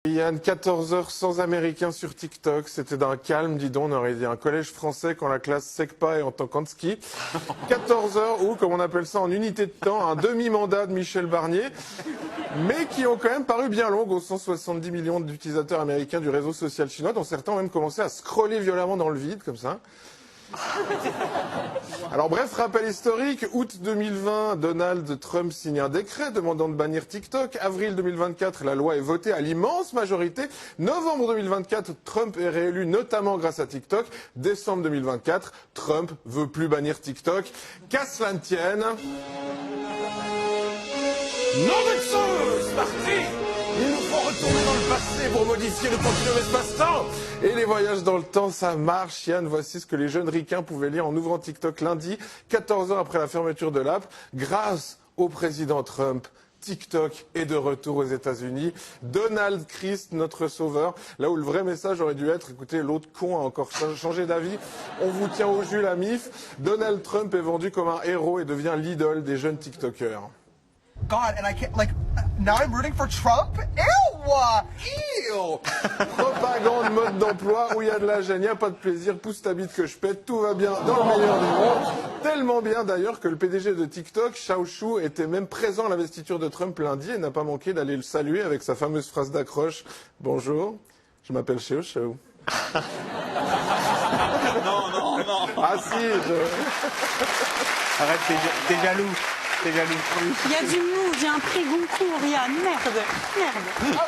Yann, 14 heures sans Américains sur TikTok, c'était d'un calme, dis donc, on aurait dit un collège français quand la classe SECPA est en Tankanski. 14 heures ou, comme on appelle ça en unité de temps, un demi-mandat de Michel Barnier, mais qui ont quand même paru bien longues aux 170 millions d'utilisateurs américains du réseau social chinois, dont certains ont même commencé à scroller violemment dans le vide, comme ça. Alors bref, rappel historique, août 2020, Donald Trump signe un décret demandant de bannir TikTok. Avril 2024, la loi est votée à l'immense majorité. Novembre 2024, Trump est réélu notamment grâce à TikTok. Décembre 2024, Trump veut plus bannir TikTok. Qu'à cela ne tienne... c'est parti! Il nous faut retourner dans le passé pour modifier le continuum espace-temps. Et les voyages dans le temps, ça marche. Yann, voici ce que les jeunes ricains pouvaient lire en ouvrant TikTok lundi, 14 heures après la fermeture de l'app. Grâce au président Trump, TikTok est de retour aux États-Unis. Donald Christ, notre sauveur. Là où le vrai message aurait dû être, écoutez, l'autre con a encore changé d'avis. On vous tient au jus la mif. Donald Trump est vendu comme un héros et devient l'idole des jeunes TikTokers. God, and I can't, like, now I'm rooting for Trump? Ew! Ew! Propagande, mode d'emploi, où il y a de la gêne, il n'y a pas de plaisir, pousse ta bite que je pète, tout va bien dans le meilleur des mondes. Tellement bien d'ailleurs que le PDG de TikTok, Shao Shu, était même présent à l'investiture de Trump lundi et n'a pas manqué d'aller le saluer avec sa fameuse phrase d'accroche. Bonjour, je m'appelle Shao Shu. Non. Ah si, Arrête, t'es jaloux. T'es jaloux. Il y a du mou, il y a un prix Goncourt, Yann, merde.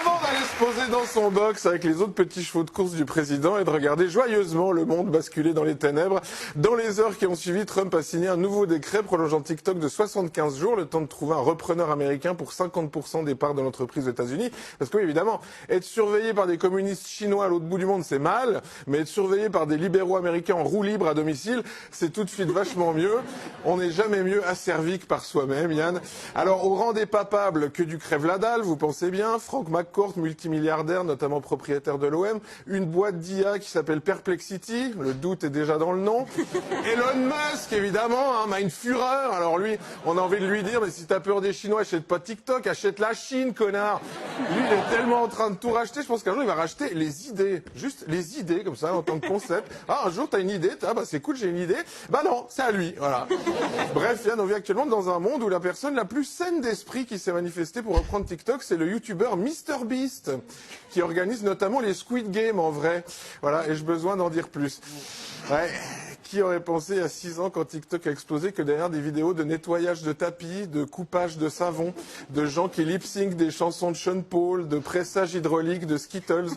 Avant d'aller se poser dans son box avec les autres petits chevaux de course du président et de regarder joyeusement le monde basculer dans les ténèbres, dans les heures qui ont suivi, Trump a signé un nouveau décret prolongeant TikTok de 75 jours, le temps de trouver un repreneur américain pour 50% des parts de l'entreprise aux États-Unis. Parce que oui, évidemment, être surveillé par des communistes chinois à l'autre bout du monde, c'est mal, mais être surveillé par des libéraux américains en roue libre à domicile, c'est tout de suite vachement mieux. On n'est jamais mieux asservi que par soi-même, Yann. Alors, au rang des papables, que du crève la dalle, vous pensez bien, Frank McCourt, multimilliardaire, notamment propriétaire de l'OM, une boîte d'IA qui s'appelle Perplexity, le doute est déjà dans le nom, Elon Musk, évidemment, hein, Mindfureur, alors lui, on a envie de lui dire, mais si t'as peur des Chinois, achète pas TikTok, achète la Chine, connard. Lui, il est tellement en train de tout racheter, je pense qu'un jour, il va racheter les idées, juste les idées, comme ça, en tant que concept. Ah, un jour, t'as une idée, bah c'est cool, j'ai une idée, bah non, c'est à lui, voilà. Bref, Yann, on vit actuellement dans un monde où la personne la plus saine d'esprit qui s'est manifestée pour reprendre TikTok, c'est le youtubeur MrBeast, qui organise notamment les Squid Game en vrai. Voilà, et j'ai besoin d'en dire plus. Ouais. Qui aurait pensé à 6 ans quand TikTok a explosé que derrière des vidéos de nettoyage de tapis, de coupage de savon, de gens qui lip-sync des chansons de Sean Paul, de pressage hydraulique, de Skittles,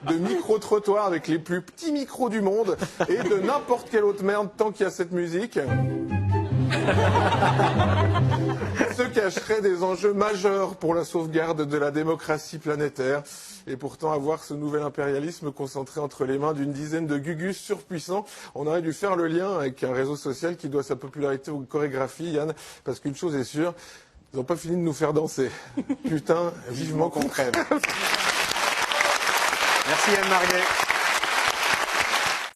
de micro-trottoirs avec les plus petits micros du monde et de n'importe quelle autre merde tant qu'il y a cette musique se cacheraient des enjeux majeurs pour la sauvegarde de la démocratie planétaire. Et pourtant, avoir ce nouvel impérialisme concentré entre les mains d'une dizaine de gugus surpuissants, on aurait dû faire le lien avec un réseau social qui doit sa popularité aux chorégraphies, Yann, parce qu'une chose est sûre, ils n'ont pas fini de nous faire danser. Putain, vivement qu'on crève. Merci Yann Marguet.